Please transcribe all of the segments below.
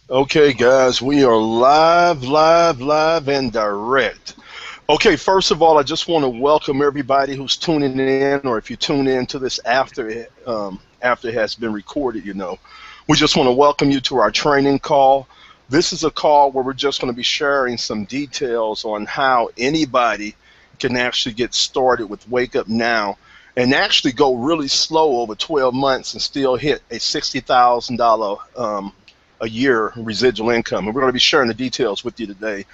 Okay, guys, we are live, and direct. Okay, first of all, I just want to welcome everybody who's tuning in, or if you tune in to this after it has been recorded. We just want to welcome you to our training call. This is a call where we're just going to be sharing some details on how anybody can actually get started with Wake Up Now and actually go really slow over 12 months and still hit a $60,000 a year residual income. And we're going to be sharing the details with you today.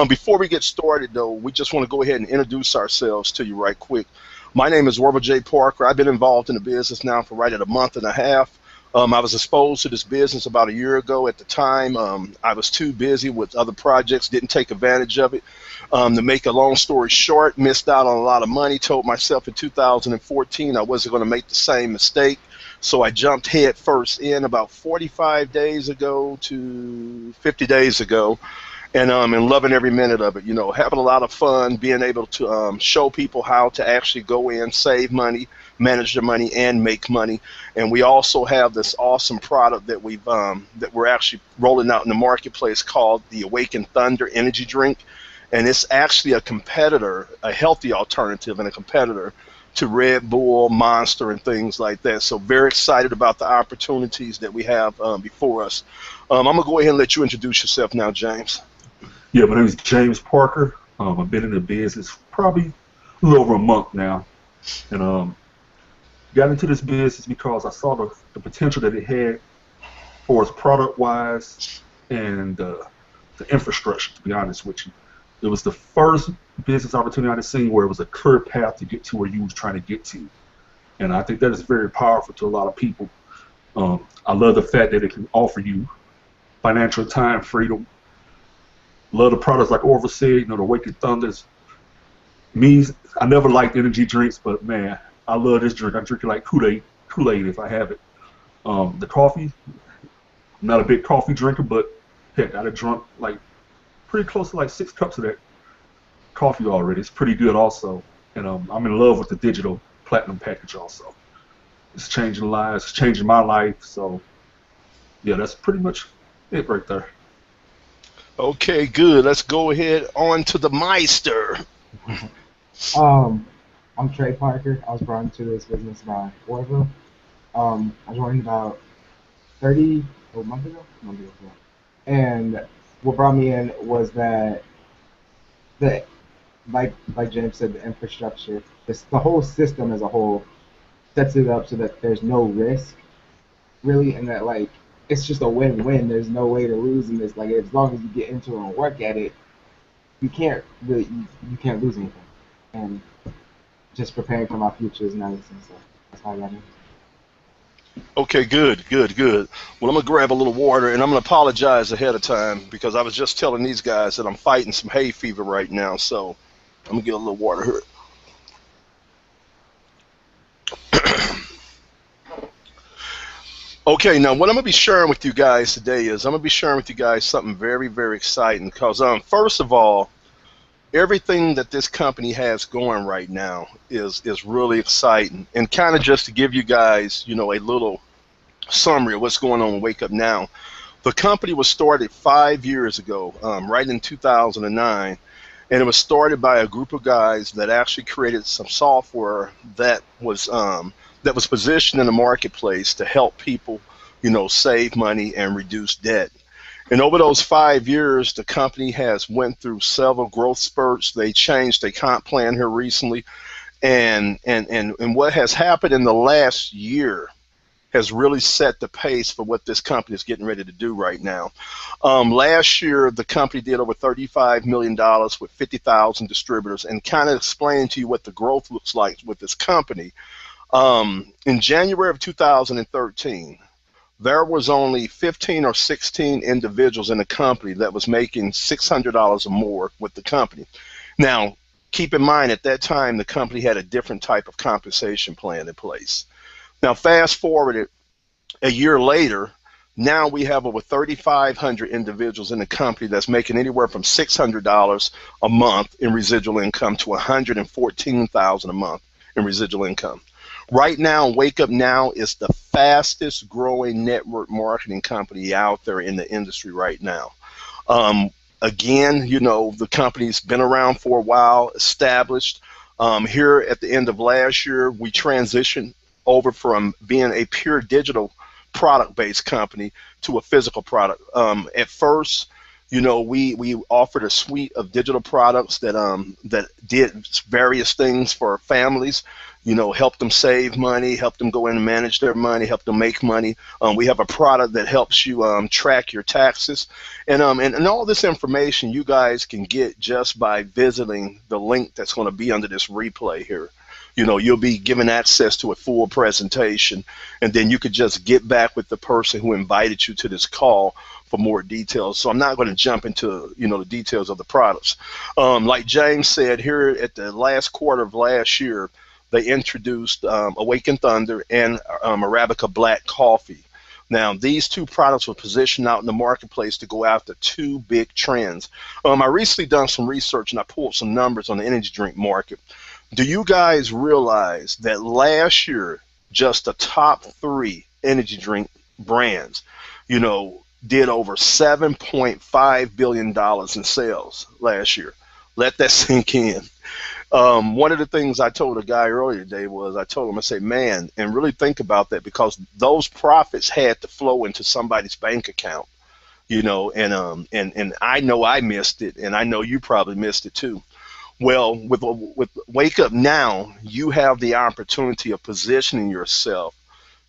Before we get started, though, we just want to go ahead and introduce ourselves to you right quick. My name is Robert J. Parker. I've been involved in the business now for right at a month and a half. I was exposed to this business about a year ago. At the time, I was too busy with other projects, didn't take advantage of it. To make a long story short, missed out on a lot of money, told myself in 2014 I wasn't going to make the same mistake. So I jumped head first in about 45 days ago to 50 days ago, and loving every minute of it. Having a lot of fun, being able to show people how to actually go in, save money, manage their money, and make money. And we also have this awesome product that we're actually rolling out in the marketplace called the Awakened Thunder Energy Drink, and it's actually a competitor, a healthy alternative, and a competitor to Red Bull, Monster, and things like that. So very excited about the opportunities that we have before us. I'm going to go ahead and let you introduce yourself now, James. Yeah, my name is James Parker. I've been in the business probably a little over a month now, and got into this business because I saw the potential that it had for its product-wise and the infrastructure, to be honest with you. It was the first business opportunity I've seen where it was a clear path to get to where you was trying to get to. And I think that is very powerful to a lot of people. I love the fact that it can offer you financial time freedom. Love the products like Orville said, the Awakened Thunders. Me, I never liked energy drinks, but man, I love this drink. I drink it like Kool-Aid if I have it. The coffee, I'm not a big coffee drinker, but heck, I done drunk like pretty close to like 6 cups of that coffee already. It's pretty good also. And I'm in love with the digital platinum package also. It's changing lives, it's changing my life. So yeah, that's pretty much it right there. Okay, good. Let's go ahead on to the Meister. Um, I'm Trey Parker. I was brought into this business by Orville. I joined about 30 a month ago. Yeah. And what brought me in was that the like James said, the infrastructure, the whole system as a whole sets it up so that there's no risk really, and that like it's just a win-win. There's no way to lose in this. Like as long as you get into it and work at it, you can't really you can't lose anything. And just preparing for my future is nice, and so that's how I got in. Okay, good. Well, I'm going to grab a little water, and I'm going to apologize ahead of time because I was just telling these guys that I'm fighting some hay fever right now. So I'm going to get a little water here. Okay, now what I'm going to be sharing with you guys today is I'm going to be sharing with you guys something very, very exciting because first of all, everything that this company has going right now is really exciting. And kind of just to give you guys, a little summary of what's going on with Wake Up Now. The company was started 5 years ago, right in 2009, and it was started by a group of guys that actually created some software that was positioned in the marketplace to help people, save money and reduce debt. And over those 5 years, the company has went through several growth spurts. They changed their comp plan here recently, and what has happened in the last year has really set the pace for what this company is getting ready to do right now. Last year, the company did over $35 million with 50,000 distributors, and kind of explain to you what the growth looks like with this company. In January of 2013, there was only 15 or 16 individuals in the company that was making $600 or more with the company. Now, keep in mind, at that time, the company had a different type of compensation plan in place. Now, fast forward a year later, now we have over 3,500 individuals in the company that's making anywhere from $600 a month in residual income to $114,000 a month in residual income. Right now, Wake Up Now is the fastest growing network marketing company out there in the industry right now. Um, Again, the company's been around for a while, established. Here at the end of last year, we transitioned over from being a pure digital product-based company to a physical product. At first, we offered a suite of digital products that did various things for families. Help them save money, help them go in and manage their money, help them make money. We have a product that helps you track your taxes, and all this information you guys can get just by visiting the link that's going to be under this replay here. You'll be given access to a full presentation, and then you could just get back with the person who invited you to this call for more details. So I'm not going to jump into the details of the products. Like James said, here at the last quarter of last year, they introduced Awaken Thunder and Arabica Black Coffee. Now, these two products were positioned out in the marketplace to go after two big trends. I recently done some research and I pulled some numbers on the energy drink market. Do you guys realize that last year, just the top three energy drink brands, did over $7.5 billion in sales last year? Let that sink in. One of the things I told a guy earlier today was I said, man, and really think about that, because those profits had to flow into somebody's bank account, and I know I missed it, and I know you probably missed it too. Well, with Wake Up Now, you have the opportunity of positioning yourself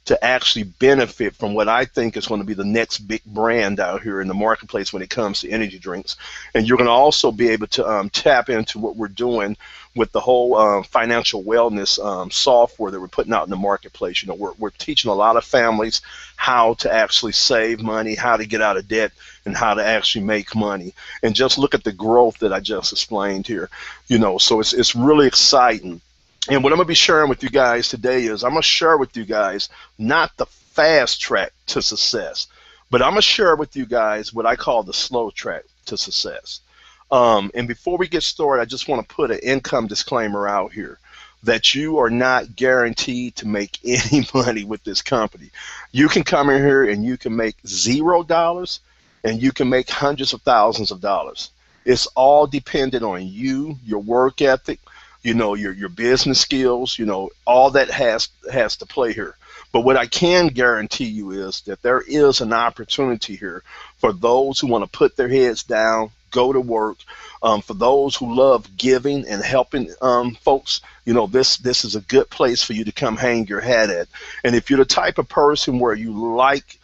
to actually benefit from what I think is going to be the next big brand out here in the marketplace when it comes to energy drinks. And you're going to also be able to tap into what we're doing with the whole financial wellness software that we're putting out in the marketplace. We're teaching a lot of families how to actually save money, how to get out of debt, and how to actually make money. And just look at the growth that I just explained here. So it's really exciting. And what I'm going to be sharing with you guys today is I'm going to share with you guys not the fast track to success, but I'm going to share with you guys what I call the slow track to success. And before we get started, I just want to put an income disclaimer out here that you are not guaranteed to make any money with this company. You can come in here and you can make $0 and you can make hundreds of thousands of dollars. It's all dependent on you, your work ethic, your business skills, all that has to play here. But what I can guarantee you is that there is an opportunity here for those who want to put their heads down, go to work. For those who love giving and helping folks, this is a good place for you to come hang your hat at. And if you're the type of person where you like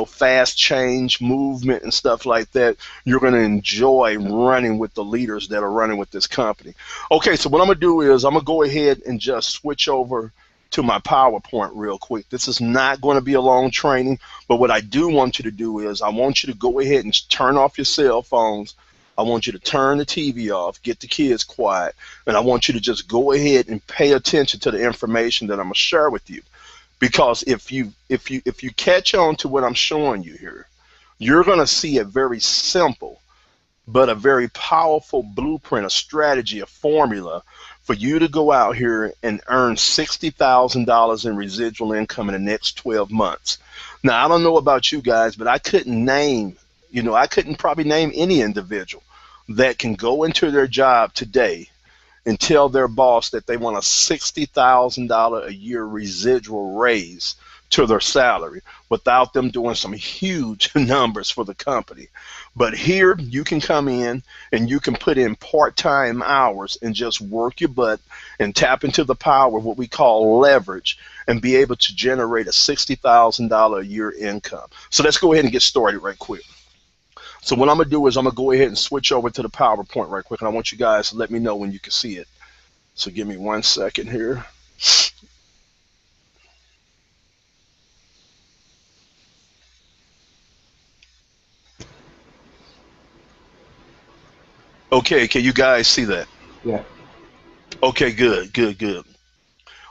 fast change, movement, and stuff like that, you're going to enjoy running with the leaders that are running with this company. Okay, so what I'm going to do is I'm going to go ahead and just switch over to my PowerPoint real quick. This is not going to be a long training, but what I do want you to do is I want you to go ahead and turn off your cell phones. I want you to turn the TV off, get the kids quiet, and I want you to just go ahead and pay attention to the information that I'm going to share with you. Because if you catch on to what I'm showing you here, you're going to see a very simple but a very powerful blueprint, a strategy, a formula for you to go out here and earn $60,000 in residual income in the next 12 months. Now, I don't know about you guys, but I couldn't probably name any individual that can go into their job today and tell their boss that they want a $60,000 a year residual raise to their salary without them doing some huge numbers for the company. But here you can come in and you can put in part-time hours and just work your butt and tap into the power of what we call leverage and be able to generate a $60,000 a year income. So let's go ahead and get started right quick. So what I'm going to do is I'm going to go ahead and switch over to the PowerPoint right quick, and I want you guys to let me know when you can see it. So give me 1 second here. Okay, can you guys see that? Yeah. Okay, good.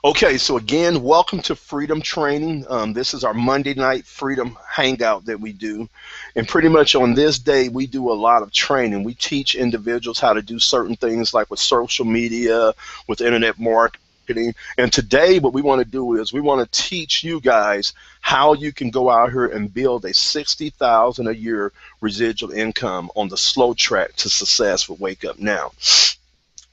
Okay, so again, welcome to Freedom Training. This is our Monday night Freedom Hangout that we do. And pretty much on this day, we do a lot of training. We teach individuals how to do certain things like with social media, with internet marketing, marketing. And today what we want to do is we want to teach you guys how you can go out here and build a $60,000 a year residual income on the slow track to success with Wake Up Now.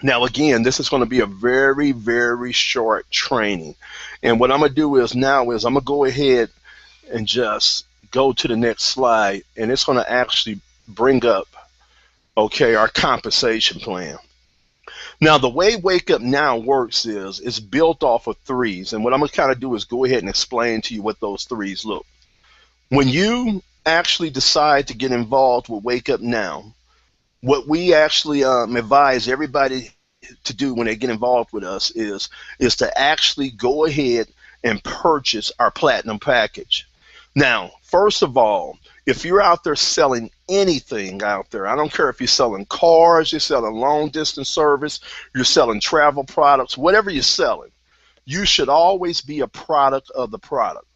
Now, again, this is going to be a very, very short training. And what I'm going to do is now is I'm going to go ahead and just go to the next slide, and it's going to actually bring up, okay, our compensation plan. Now, the way Wake Up Now works is it's built off of threes. And what I'm going to kind of do is go ahead and explain to you what those threes look. When you actually decide to get involved with Wake Up Now, what we actually advise everybody to do when they get involved with us is to actually go ahead and purchase our platinum package. Now, first of all, if you're out there selling anything out there, I don't care if you're selling cars, you're selling long distance service, you're selling travel products, whatever you're selling, you should always be a product of the product.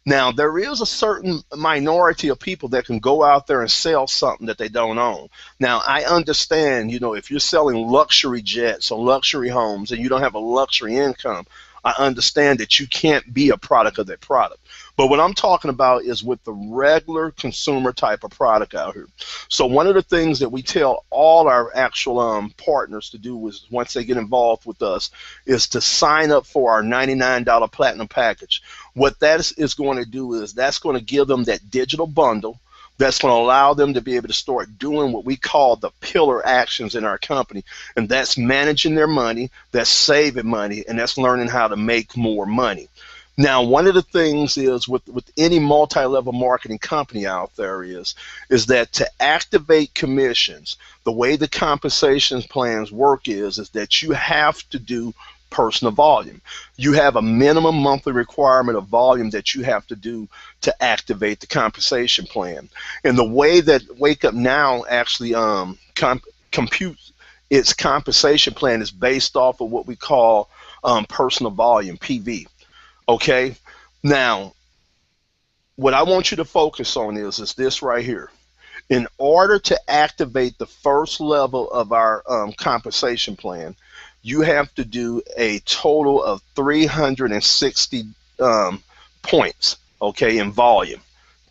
Now, there is a certain minority of people that can go out there and sell something that they don't own. Now, I understand, you know, if you're selling luxury jets or luxury homes and you don't have a luxury income, I understand that you can't be a product of that product. But what I'm talking about is with the regular consumer type of product out here. So one of the things that we tell all our actual partners to do is once they get involved with us is to sign up for our $99 platinum package. What that is going to do is that's going to give them that digital bundle that's going to allow them to be able to start doing what we call the pillar actions in our company. And that's managing their money, that's saving money, and that's learning how to make more money. Now, one of the things is with any multi-level marketing company out there is that to activate commissions, the way the compensation plans work is that you have to do personal volume. You have a minimum monthly requirement of volume that you have to do to activate the compensation plan. And the way that Wake Up Now actually computes its compensation plan is based off of what we call personal volume, PV. Okay, now what I want you to focus on is this right here. In order to activate the first level of our compensation plan, you have to do a total of 360 points, okay, in volume.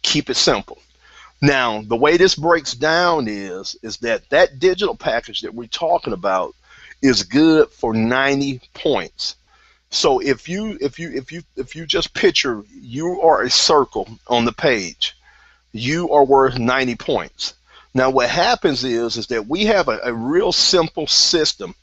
Keep it simple. Now, the way this breaks down is that digital package that we're talking about is good for 90 points. So if you just picture you are a circle on the page, you are worth 90 points. Now what happens is that we have a real simple system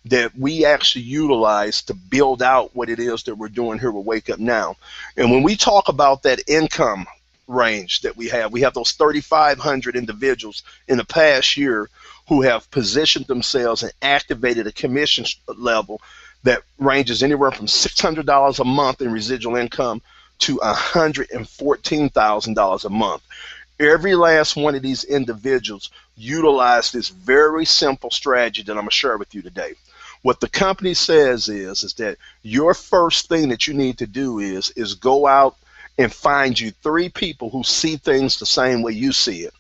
that we actually utilize to build out what it is that we're doing here with Wake Up Now. And when we talk about that income range that we have those 3,500 individuals in the past year who have positioned themselves and activated a commission level that ranges anywhere from $600 a month in residual income to $114,000 a month. Every last one of these individuals utilize this very simple strategy that I'm going to share with you today. What the company says is that your first thing that you need to do is go out and find you 3 people who see things the same way you see it.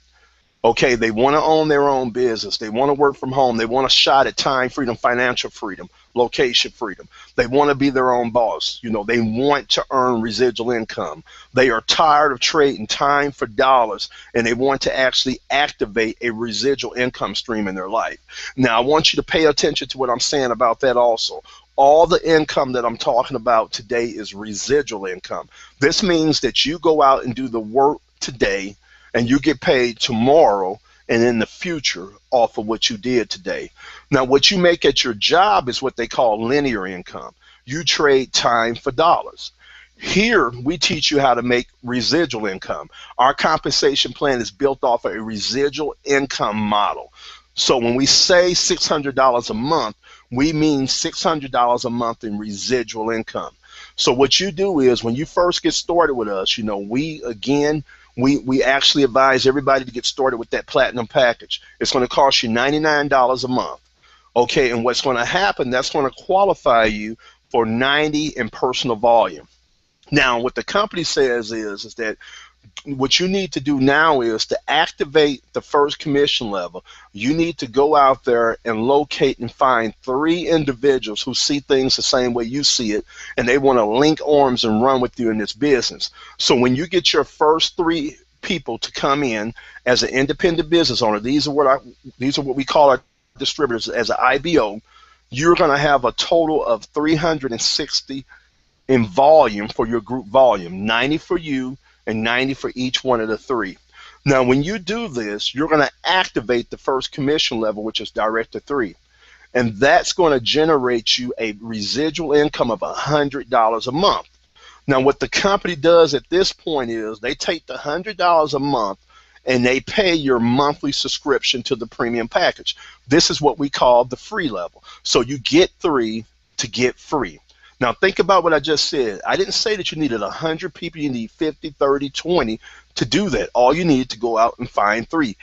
Okay, they want to own their own business. They want to work from home. They want a shot at time freedom, financial freedom, location freedom. They want to be their own boss. You know, they want to earn residual income. They are tired of trading time for dollars, and they want to actually activate a residual income stream in their life. Now, I want you to pay attention to what I'm saying about that also. All the income that I'm talking about today is residual income. This means that you go out and do the work today, and you get paid tomorrow and in the future off of what you did today. Now, what you make at your job is what they call linear income. You trade time for dollars. Here, we teach you how to make residual income. Our compensation plan is built off of a residual income model. So when we say $600 a month, we mean $600 a month in residual income. So what you do is when you first get started with us, you know, we actually advise everybody to get started with that platinum package. It's going to cost you $99 a month. Okay, and what's going to happen, that's going to qualify you for 90 in personal volume. Now, what the company says is that what you need to do now is to activate the first commission level. You need to go out there and locate and find 3 individuals who see things the same way you see it, and they want to link arms and run with you in this business. So when you get your first 3 people to come in as an independent business owner, these are what we call our distributors as an IBO. You're going to have a total of 360 in volume for your group volume, 90 for you and 90 for each one of the 3. Now, when you do this, you're going to activate the first commission level, which is Director 3. And that's going to generate you a residual income of $100 a month. Now, what the company does at this point is they take the $100 a month and they pay your monthly subscription to the premium package. This is what we call the free level. So you get 3 to get free. Now, think about what I just said. I didn't say that you needed 100 people. You need 50, 30, 20 to do that. All you need to go out and find 3.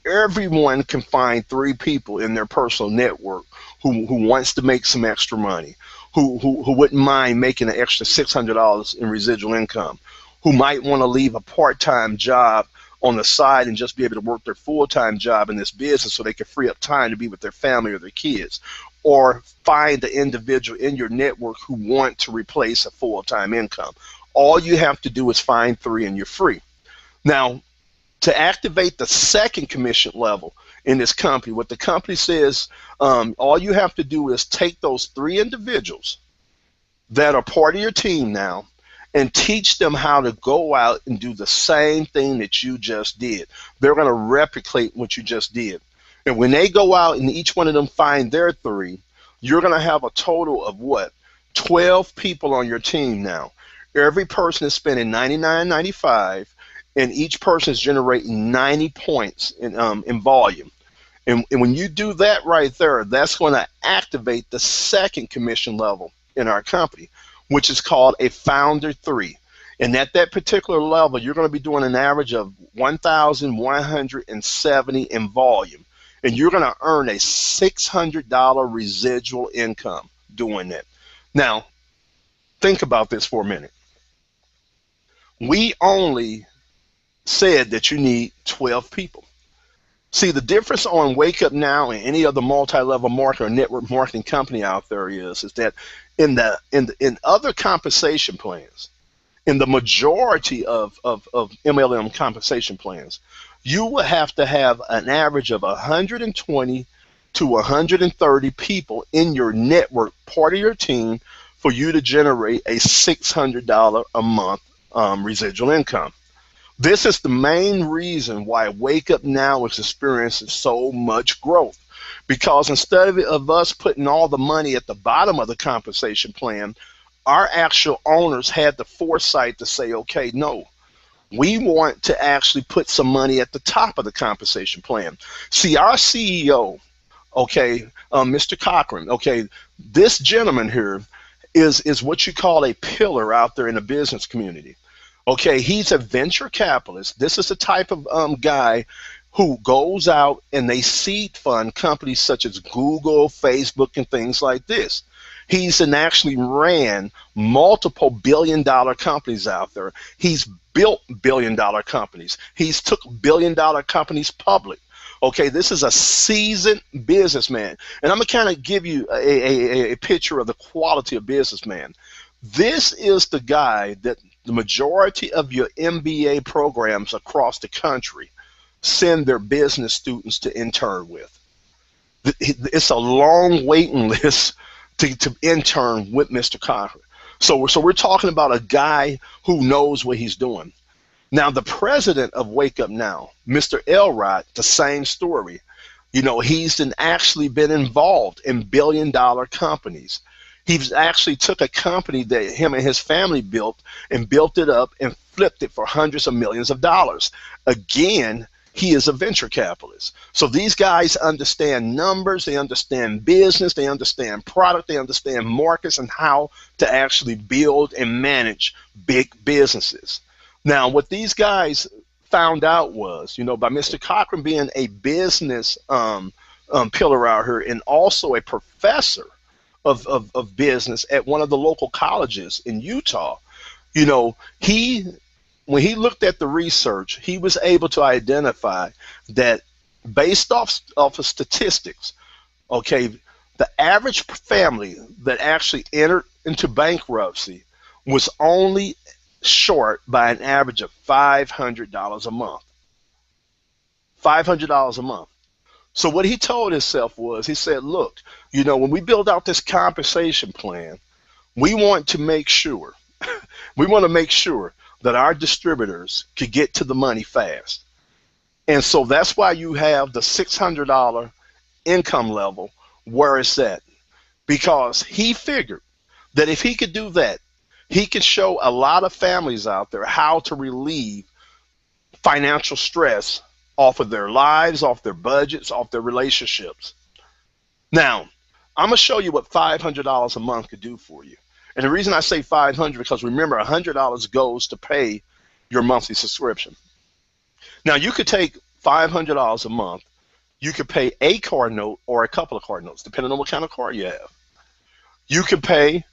Everyone can find 3 people in their personal network who wants to make some extra money, who wouldn't mind making an extra $600 in residual income, who might want to leave a part-time job on the side and just be able to work their full-time job in this business so they can free up time to be with their family or their kids, or find the individual in your network who want to replace a full-time income. All you have to do is find 3 and you're free. Now, to activate the second commission level in this company, what the company says, all you have to do is take those 3 individuals that are part of your team now and teach them how to go out and do the same thing that you just did. They're going to replicate what you just did. And when they go out and each one of them find their 3, you're going to have a total of what? 12 people on your team now. Every person is spending $99.95, and each person is generating 90 points in volume. And when you do that right there, that's going to activate the second commission level in our company, which is called a Founder 3. And at that particular level, you're going to be doing an average of 1,170 in volume. And you're going to earn a $600 residual income doing that. Now, think about this for a minute. We only said that you need 12 people. See, the difference on Wake Up Now and any other multi-level marketer or network marketing company out there is that in other compensation plans, in the majority of MLM compensation plans, you will have to have an average of 120 to 130 people in your network, part of your team, for you to generate a $600 a month residual income. This is the main reason why Wake Up Now is experiencing so much growth, because instead of us putting all the money at the bottom of the compensation plan, our actual owners had the foresight to say, okay, no, we want to actually put some money at the top of the compensation plan. See, our CEO, okay, Mr. Cochran, okay, this gentleman here is what you call a pillar out there in the business community. Okay, he's a venture capitalist. This is the type of guy who goes out and they seed fund companies such as Google, Facebook, and things like this. He's actually ran multiple billion-dollar companies out there. He's built billion-dollar companies. He's took billion-dollar companies public. Okay, this is a seasoned businessman. And I'm going to kind of give you a picture of the quality of businessman. This is the guy that the majority of your MBA programs across the country send their business students to intern with. It's a long waiting list to intern with Mr. Cochran. So we're talking about a guy who knows what he's doing. Now, the president of Wake Up Now, Mr. Elrod, the same story. You know, he's actually been involved in billion-dollar companies. He's actually took a company that him and his family built and built it up and flipped it for hundreds of millions of dollars. Again, he is a venture capitalist. So these guys understand numbers, they understand business, they understand product, they understand markets and how to actually build and manage big businesses. Now, what these guys found out was, you know, by Mr. Cochran being a business pillar out here and also a professor of business at one of the local colleges in Utah, you know, he when he looked at the research, he was able to identify that based off of statistics, okay, the average family that actually entered into bankruptcy was only short by an average of $500 a month. $500 a month. So what he told himself was, he said, look, when we build out this compensation plan, we want to make sure, we want to make sure that our distributors could get to the money fast. And so that's why you have the $600 income level where it's at, because he figured that if he could do that, he could show a lot of families out there how to relieve financial stress off of their lives, off their budgets, off their relationships. Now, I'm going to show you what $500 a month could do for you. And the reason I say 500 because remember, $100 goes to pay your monthly subscription. Now, you could take $500 a month. You could pay a car note or a couple of car notes, depending on what kind of car you have. You could pay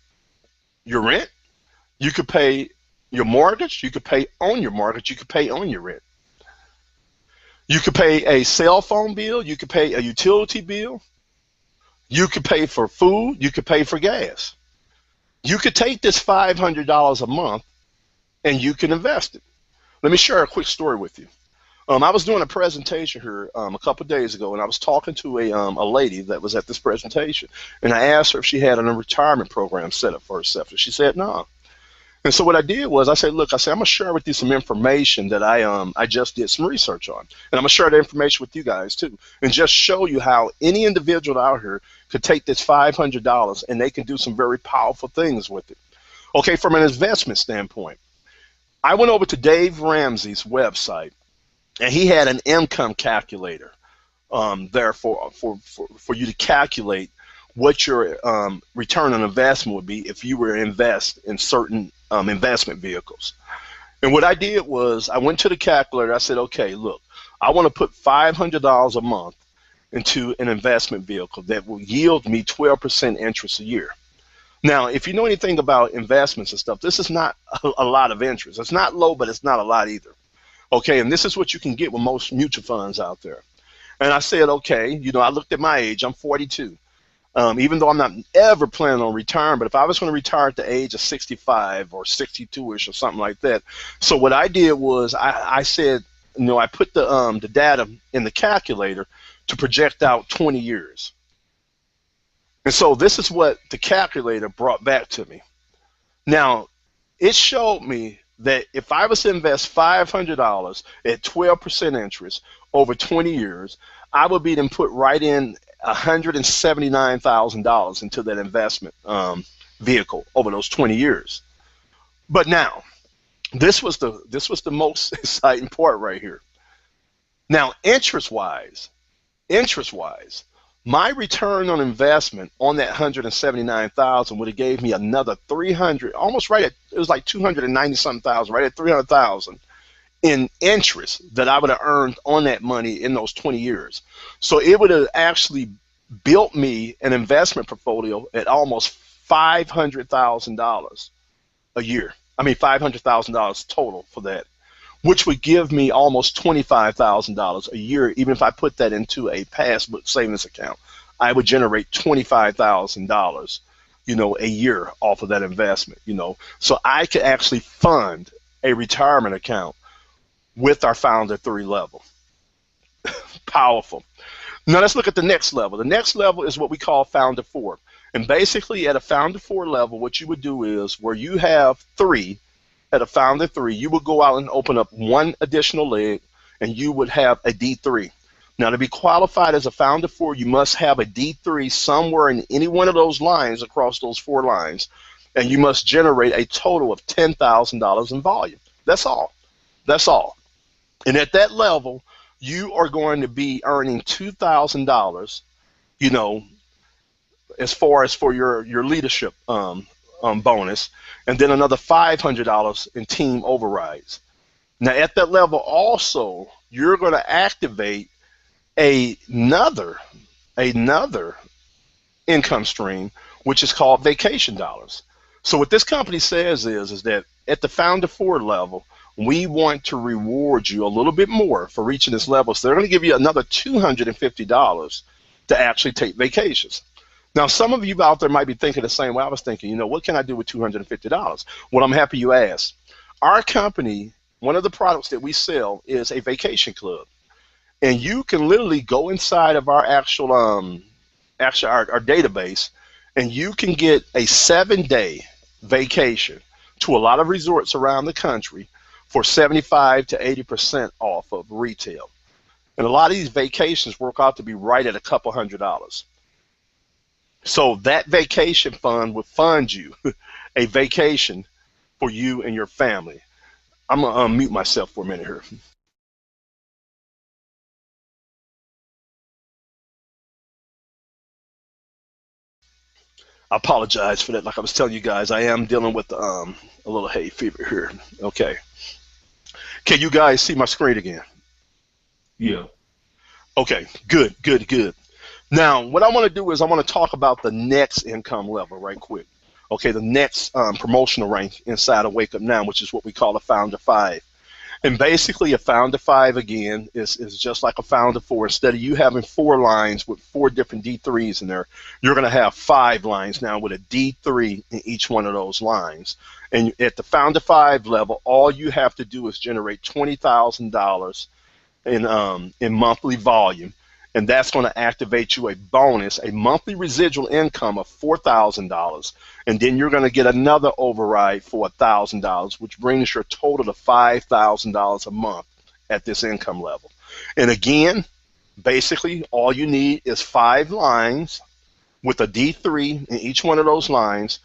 your rent. You could pay your mortgage. You could pay on your mortgage. You could pay on your rent. You could pay a cell phone bill. You could pay a utility bill. You could pay for food. You could pay for gas. You could take this $500 a month and you can invest it. Let me share a quick story with you. I was doing a presentation here a couple of days ago, and I was talking to a lady that was at this presentation, and I asked her if she had a retirement program set up for herself, and she said no. And so what I did was I said, look, I'm going to share with you some information that I just did some research on, and I'm going to share that information with you guys too, and just show you how any individual out here could take this $500 and they can do some very powerful things with it. Okay, from an investment standpoint, I went over to Dave Ramsey's website, and he had an income calculator there for you to calculate what your return on investment would be if you were to invest in certain investment vehicles. And what I did was I went to the calculator. I said, okay, look, I want to put $500 a month into an investment vehicle that will yield me 12% interest a year. Now, if you know anything about investments and stuff, this is not a lot of interest. It's not low, but it's not a lot either. Okay, and this is what you can get with most mutual funds out there. And I said, okay, I looked at my age. I'm 42. Even though I'm not ever planning on retiring, but if I was going to retire at the age of 65 or 62-ish or something like that. So what I did was I said, I put the data in the calculator to project out 20 years. And so this is what the calculator brought back to me. Now, it showed me that if I was to invest $500 at 12% interest over 20 years, I would be then put right in $179,000 into that investment vehicle over those 20 years. But now, this was the most exciting part right here. Now, interest-wise, my return on investment on that $179,000 would have gave me another 300, almost right at, it was like 290 something thousand, right at 300,000 in interest that I would have earned on that money in those 20 years. So it would have actually built me an investment portfolio at almost $500,000 a year. I mean, $500,000 total for that, which would give me almost $25,000 a year. Even if I put that into a passbook savings account, I would generate $25,000, a year off of that investment, So I could actually fund a retirement account with our Founder 3 level. Powerful. Now let's look at the next level. The next level is what we call Founder 4. And basically at a Founder 4 level, what you would do is where you have 3, at a Founder 3, you would go out and open up one additional leg, and you would have a D3. Now, to be qualified as a Founder 4, you must have a D3 somewhere in any one of those lines across those 4 lines, and you must generate a total of $10,000 in volume. That's all. That's all. And at that level, you are going to be earning $2,000, as far as for your leadership bonus, and then another $500 in team overrides. Now at that level also, you're going to activate another income stream, which is called vacation dollars. So what this company says is that at the Founder 4 level, we want to reward you a little bit more for reaching this level. So they're going to give you another $250 to actually take vacations. Now, some of you out there might be thinking the same way I was thinking. What can I do with $250? Well, I'm happy you asked. Our company, one of the products that we sell is a vacation club. And you can literally go inside of our our database, and you can get a 7-day vacation to a lot of resorts around the country for 75 to 80% off of retail. And a lot of these vacations work out to be right at a couple $100. So that vacation fund will fund you a vacation for you and your family. I'm going to unmute myself for a minute here. I apologize for that. Like I was telling you guys, I am dealing with a little hay fever here. Okay. Can you guys see my screen again? Yeah. Okay, good, good, good. Now, what I want to do is I want to talk about the next income level right quick. Okay, the next promotional rank inside of Wake Up Now, which is what we call a Founder 5. And basically, a Founder 5, again, is just like a Founder 4. Instead of you having 4 lines with 4 different D3s in there, you're going to have 5 lines now with a D3 in each one of those lines. And at the Founder 5 level, all you have to do is generate $20,000 in monthly volume, and that's going to activate you a bonus, a monthly residual income of $4,000, and then you're going to get another override for $1,000, which brings your total to $5,000 a month at this income level. And again, basically, all you need is 5 lines with a D3 in each one of those lines,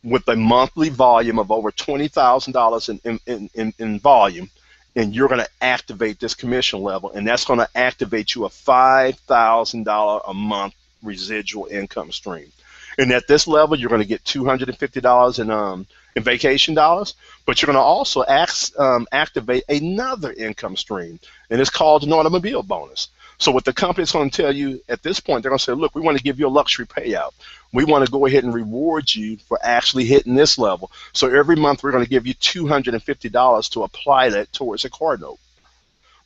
with a monthly volume of over $20,000 in volume. And you're going to activate this commission level, and that's going to activate you a $5,000 a month residual income stream. And at this level, you're going to get $250 in vacation dollars, but you're going to also activate another income stream, and it's called an automobile bonus. So what the company's going to tell you at this point, they're going to say, look, we want to give you a luxury payout. We want to go ahead and reward you for actually hitting this level. So every month we're going to give you $250 to apply that towards a car note.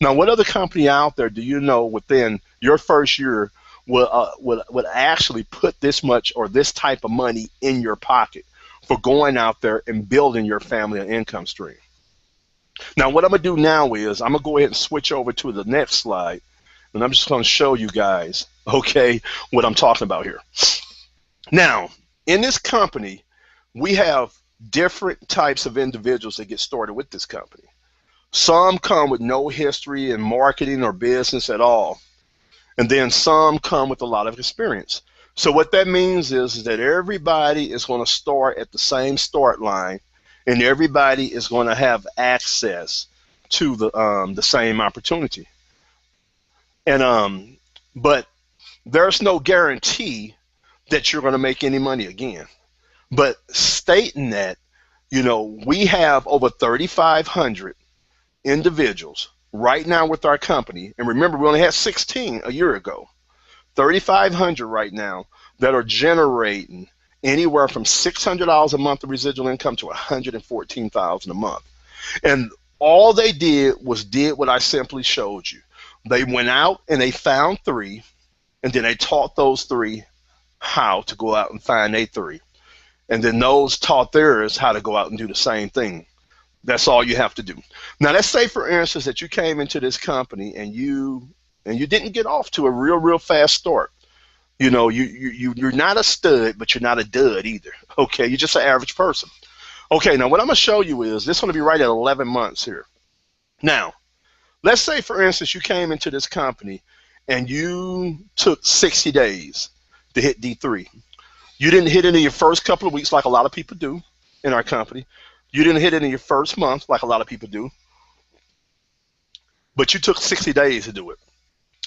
Now, what other company out there do you know within your first year would actually put this much or this type of money in your pocket for going out there and building your family an income stream? Now, what I'm going to do now is I'm going to go ahead and switch over to the next slide. And I'm just going to show you guys, okay, what I'm talking about here. Now, in this company, we have different types of individuals that get started with this company. Some come with no history in marketing or business at all. And then some come with a lot of experience. So what that means is that everybody is going to start at the same start line, and everybody is going to have access to the same opportunity. And but there's no guarantee that you're going to make any money again. But stating that, we have over 3,500 individuals right now with our company, and remember, we only had 16 a year ago. 3,500 right now that are generating anywhere from $600 a month of residual income to $114,000 a month. And all they did was what I simply showed you. They went out and they found 3, and then they taught those 3 how to go out and find a 3. And then those taught theirs how to go out and do the same thing. That's all you have to do. Now, let's say, for instance, that you came into this company and you didn't get off to a real fast start. You're not a stud, but you're not a dud either. Okay, you're just an average person. Okay, now what I'm going to show you is this is going to be right at 11 months here. Now, let's say, for instance, you came into this company and you took 60 days to hit D3. You didn't hit it in your first couple of weeks like a lot of people do in our company. You didn't hit it in your first month like a lot of people do. But you took 60 days to do it.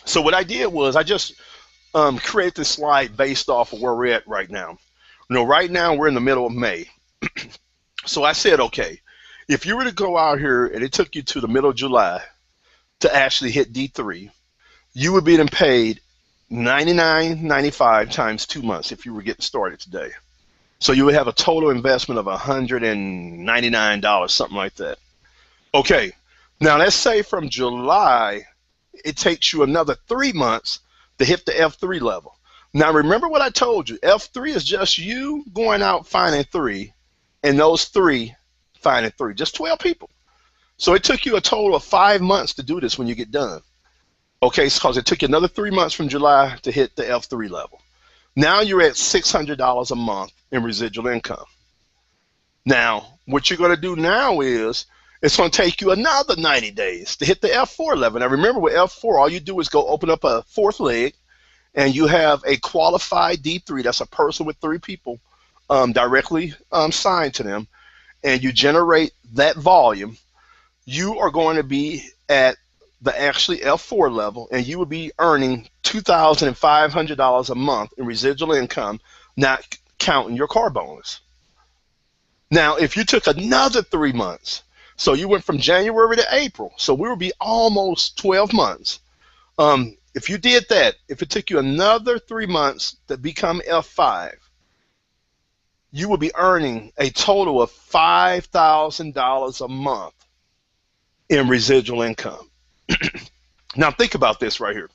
So what I did was I just created this slide based off of where we're at right now. Right now we're in the middle of May. So I said, okay, if you were to go out here and it took you to the middle of July to actually hit D3, you would be paid $99.95 times 2 months if you were getting started today. So you would have a total investment of $199, something like that. Okay, now let's say from July, it takes you another 3 months to hit the F3 level. Now remember what I told you, F3 is just you going out finding three, and those three finding three, just 12 people. So it took you a total of 5 months to do this when you get done. Okay, because it took you another 3 months from July to hit the F3 level. Now you're at $600 a month in residual income. Now, what you're going to do now is it's going to take you another 90 days to hit the F4 level. Now, remember with F4, all you do is go open up a fourth leg, and you have a qualified D3. That's a person with three people directly signed to them, and you generate that volume. You are going to be at the actually F4 level, and you will be earning $2,500 a month in residual income, not counting your car bonus. Now, if you took another 3 months, so you went from January to April, so we would be almost 12 months. If you did that, if it took you another 3 months to become F5, you would be earning a total of $5,000 a month in residual income. Now think about this right here.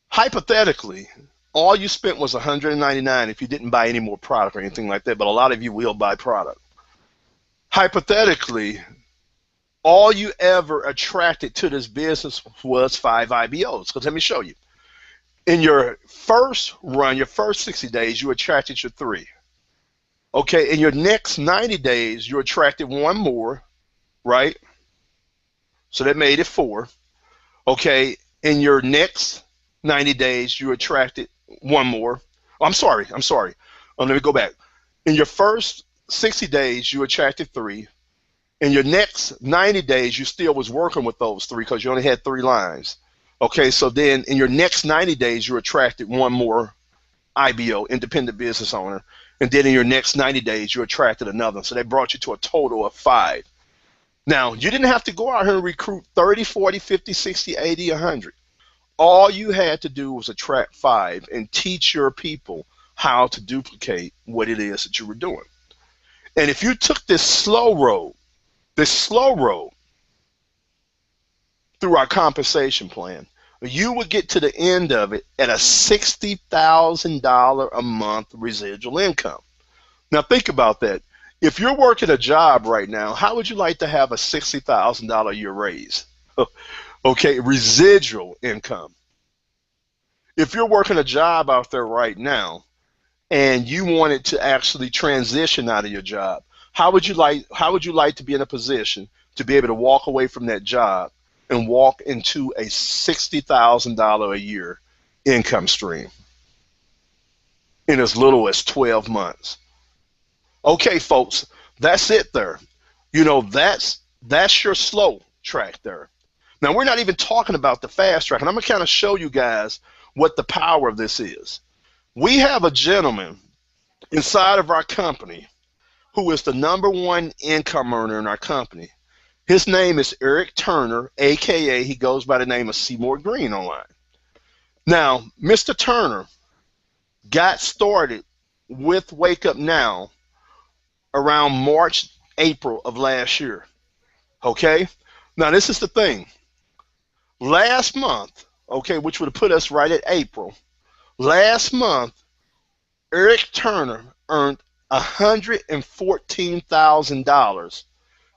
Hypothetically, all you spent was $199 if you didn't buy any more product or anything like that, but a lot of you will buy product. Hypothetically, all you ever attracted to this business was 5 IBOs. Because let me show you. In your first run, your first 60 days, you attracted your 3. Okay, in your next 90 days, you attracted 1 more, right? So that made it 4. Okay, in your next 90 days, you attracted 1 more. Oh, I'm sorry. Let me go back. In your first 60 days, you attracted 3. In your next 90 days, you still was working with those 3 because you only had 3 lines. Okay, so then in your next 90 days, you attracted 1 more IBO, independent business owner. And then in your next 90 days, you attracted another. So that brought you to a total of 5. Now, you didn't have to go out here and recruit 30, 40, 50, 60, 80, 100. All you had to do was attract 5 and teach your people how to duplicate what it is that you were doing. And if you took this slow road through our compensation plan, you would get to the end of it at a $60,000 a month residual income. Now think about that. If you're working a job right now, how would you like to have a $60,000 a year raise? Okay, residual income. If you're working a job out there right now and you wanted to actually transition out of your job, how would you like to be in a position to be able to walk away from that job and walk into a $60,000 a year income stream in as little as 12 months? Okay, folks, that's it there. You know, that's your slow track there. Now, we're not even talking about the fast track, and I'm going to kind of show you guys what the power of this is. We have a gentleman inside of our company who is the #1 income earner in our company. His name is Eric Turner, a.k.a. he goes by the name of Seymour Green online. Now, Mr. Turner got started with Wake Up Now around March, April of last year. Okay? Now, this is the thing. Last month, okay, which would have put us right at April, last month, Eric Turner earned $114,000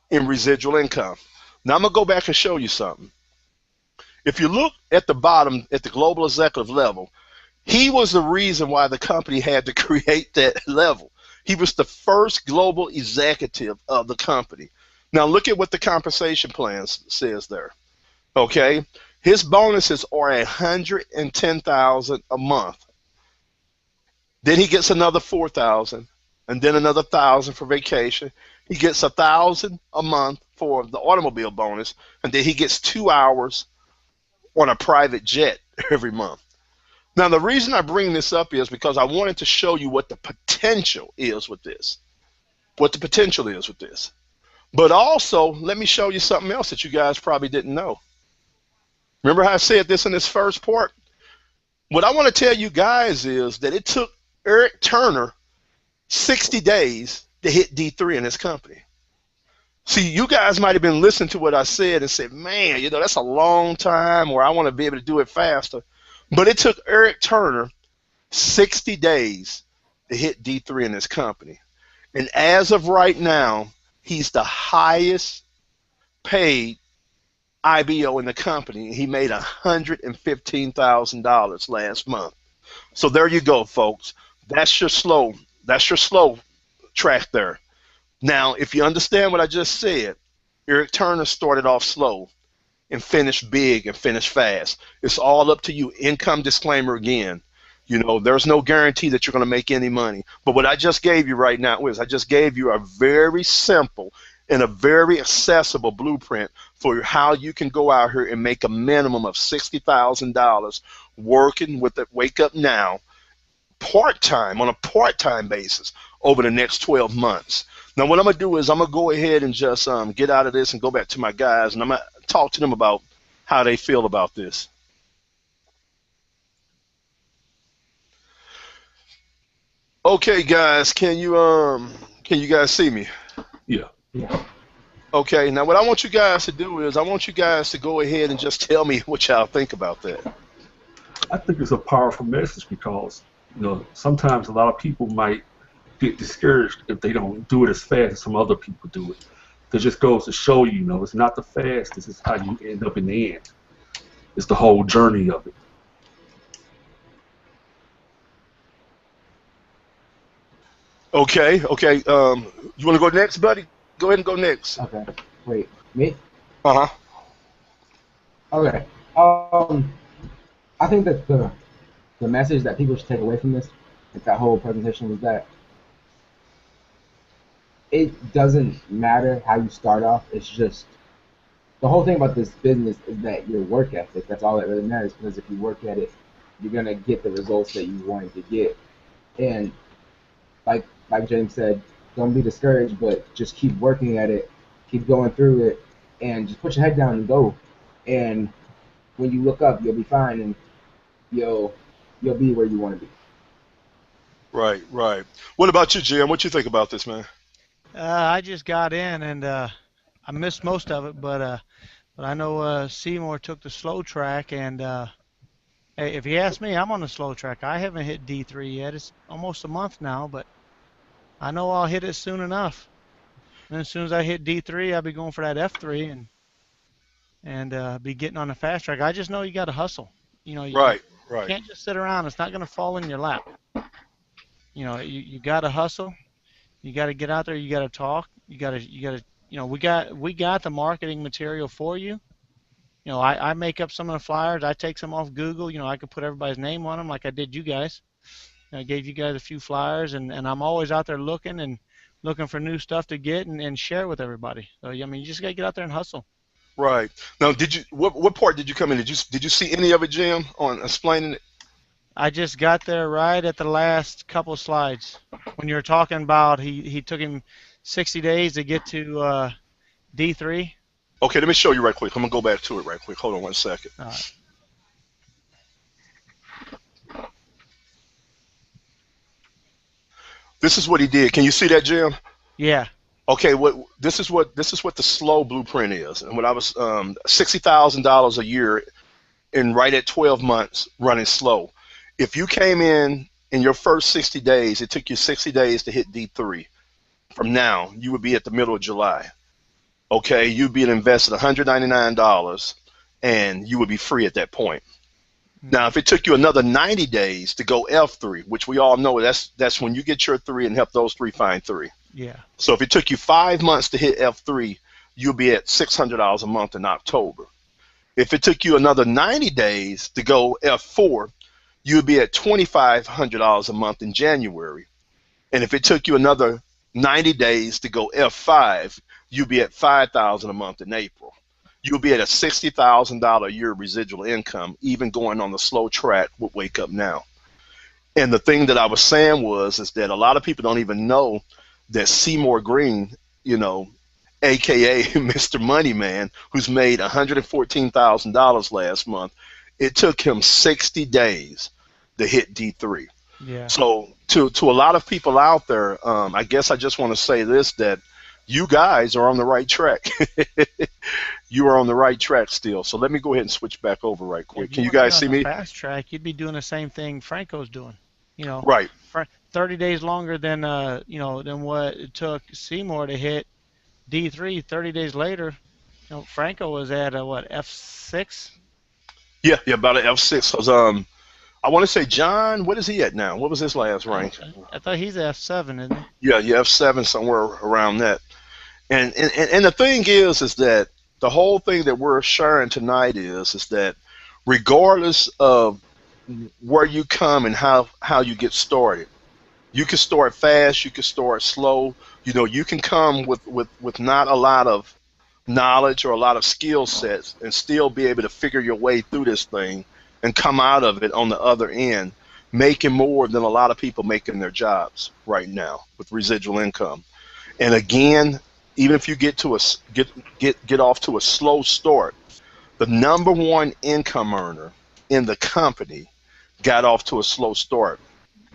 in residual income. Now, I'm going to go back and show you something. If you look at the bottom, at the global executive level, he was the reason why the company had to create that level. He was the first global executive of the company. Now, look at what the compensation plan says there. Okay? His bonuses are $110,000 a month. Then he gets another $4,000, and then another $1,000 for vacation. He gets $1,000 a month for the automobile bonus, and then he gets 2 hours on a private jet every month. Now, the reason I bring this up is because I wanted to show you what the potential is with this. What the potential is with this. But also, let me show you something else that you guys probably didn't know. Remember how I said this in this first part? What I want to tell you guys is that it took Eric Turner 60 days to hit D3 in his company. See, you guys might have been listening to what I said and said, man, that's a long time, or I want to be able to do it faster. But it took Eric Turner 60 days to hit D3 in his company. And as of right now, he's the highest paid IBO in the company. He made $115,000 last month. So there you go, folks. That's your slow. That's your slow track there. Now, if you understand what I just said, Eric Turner started off slow and finished big and finished fast. It's all up to you. Income disclaimer again. There's no guarantee that you're going to make any money. But what I just gave you right now is I just gave you a very simple and a very accessible blueprint for how you can go out here and make a minimum of $60,000 working with it. Wake Up Now part-time, on a part-time basis over the next 12 months. Now, what I'm going to do is I'm going to go ahead and just get out of this and go back to my guys, and I'm going to talk to them about how they feel about this. Okay, guys, can you guys see me? Yeah. Yeah. Okay, now what I want you guys to do is I want you guys to go ahead and just tell me what y'all think about that. I think it's a powerful message because, sometimes a lot of people might get discouraged if they don't do it as fast as some other people do it. It just goes to show you, it's not the fastest, it's how you end up in the end. It's the whole journey of it. Okay. You want to go next, buddy? Go ahead and go next. Okay. Wait, me? Uh-huh. Okay. I think that the message that people should take away from this, like that whole presentation, was that it doesn't matter how you start off. It's just the whole thing about this business is that your work ethic. That's all that really matters. Because if you work at it, you're gonna get the results that you wanted to get. And like James said, don't be discouraged, but just keep working at it, keep going through it, and just put your head down and go. And when you look up, you'll be fine, and you'll be where you want to be. Right. What about you, Jim? What you think about this, man? I just got in and I missed most of it, but I know Seymour took the slow track, and hey, if you ask me, I'm on the slow track. I haven't hit D3 yet. It's almost a month now, but I know I'll hit it soon enough. And as soon as I hit D3, I'll be going for that F3 and be getting on the fast track. I just know you got to hustle. You Right. can't just sit around. It's not going to fall in your lap. You got to hustle. You got to get out there. You got to talk. You got to. We got the marketing material for you. I make up some of the flyers. I take some off Google. I could put everybody's name on them like I did you guys. I gave you guys a few flyers, and I'm always out there looking for new stuff to get and share with everybody. So you just got to get out there and hustle. Right. Now, what part did you come in? Did you see any of it, Jim, on explaining it? I just got there right at the last couple of slides when you were talking about he took him 60 days to get to D3. Okay, let me show you right quick. I'm going to go back to it right quick. Hold on 1 second. All right. This is what he did. Can you see that, Jim? Yeah. Okay, this is what the slow blueprint is. And when I was $60,000 a year and right at 12 months running slow. If you came in your first 60 days, it took you 60 days to hit D3. From now, you would be at the middle of July. Okay, you'd be invested $199 and you would be free at that point. Now, if it took you another 90 days to go F3, which we all know that's when you get your 3 and help those 3 find 3. Yeah. So if it took you 5 months to hit F3, you'll be at $600 a month in October. If it took you another 90 days to go F4, you'd be at $2,500 a month in January. And if it took you another 90 days to go F5, you'd be at $5,000 a month in April. You'll be at a $60,000 a year residual income, even going on the slow track with Wake Up Now. And the thing that I was saying is that a lot of people don't even know that Seymour Green, AKA Mr. Moneyman, who's made $114,000 last month, it took him 60 days to hit D3. Yeah. So to a lot of people out there, I guess I just want to say this, that you guys are on the right track. You are on the right track still. So let me go ahead and switch back over right quick. If you Can you want to get guys on see the me? fast track, you'd be doing the same thing Franco's doing. You know, Right. 30 days longer than than what it took Seymour to hit D3. 30 days later, Franco was at a what F6. Yeah, yeah, about an F6. 'Cause, I want to say John. What is he at now? What was his last rank? I thought he's F7, isn't he? Yeah, yeah, F7 somewhere around that. And the thing is that the whole thing that we're sharing tonight is that regardless of where you come and how you get started, you can start fast, you can start slow. You know, you can come with not a lot of knowledge or a lot of skill sets and still be able to figure your way through this thing and come out of it on the other end making more than a lot of people making their jobs right now with residual income. And again, even if you get off to a slow start, the number one income earner in the company got off to a slow start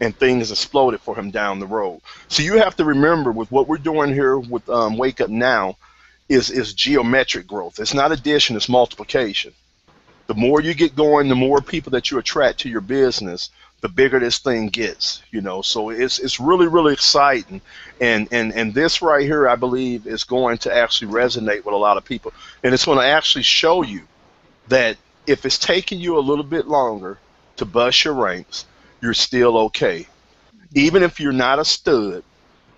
and things exploded for him down the road. So you have to remember with what we're doing here with Wake Up Now is geometric growth. It's not addition, it's multiplication. The more you get going, the more people that you attract to your business, the bigger this thing gets, you know. So it's really, really exciting. And this right here, I believe, is going to actually resonate with a lot of people. And it's going to actually show you that if it's taking you a little bit longer to bust your ranks, you're still okay. Even if you're not a stud,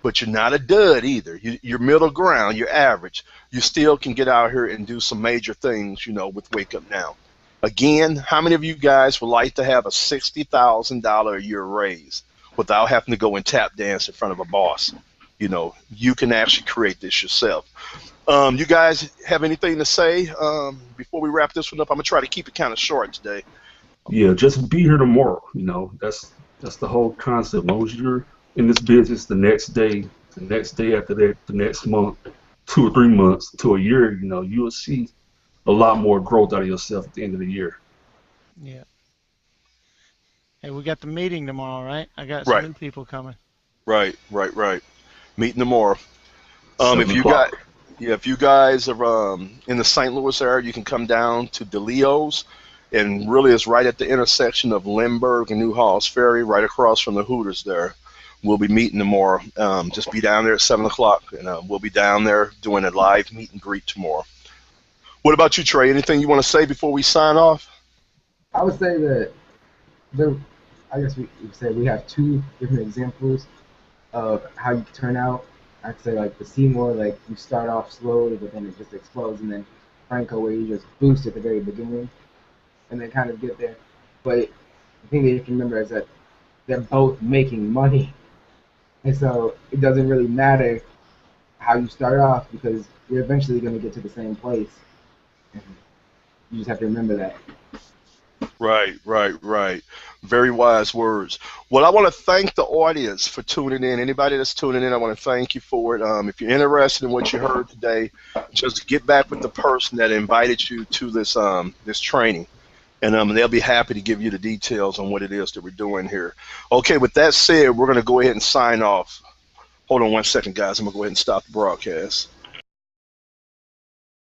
but you're not a dud either. You're middle ground, you're average. You still can get out here and do some major things, you know, with Wake Up Now. Again, how many of you guys would like to have a $60,000 a year raise without having to go and tap dance in front of a boss? You know, you can actually create this yourself. You guys have anything to say before we wrap this one up? I'm gonna try to keep it kind of short today. Yeah, just be here tomorrow. You know, that's the whole concept. As long as you're in this business the next day after that, the next month, 2 or 3 months to a year, you know, you will see a lot more growth out of yourself at the end of the year. Yeah. Hey, we got the meeting tomorrow, right? I got some Right, new people coming. right. Meeting tomorrow. If Seven you got, o'clock. yeah, if you guys are in the St. Louis area, you can come down to DeLeo's, and really it's right at the intersection of Lindbergh and New Halls Ferry, right across from the Hooters there. We'll be meeting tomorrow. Just be down there at 7 o'clock, and we'll be down there doing a live meet and greet tomorrow. What about you, Trey? Anything you want to say before we sign off? I would say that there, I guess we would say we have two different examples of how you turn out. I'd say like the Seymour, like you start off slowly, but then it just explodes, and then Franco, where you just boost at the very beginning and then kind of get there. But the thing that you can remember is that they're both making money, and so it doesn't really matter how you start off because you're eventually going to get to the same place. And you just have to remember that. Right. Very wise words. Well, I want to thank the audience for tuning in. Anybody that's tuning in, I want to thank you for it. If you're interested in what you heard today, just get back with the person that invited you to this training, and they'll be happy to give you the details on what it is that we're doing here. Okay, with that said, we're going to go ahead and sign off. Hold on one second, guys. I'm going to go ahead and stop the broadcast.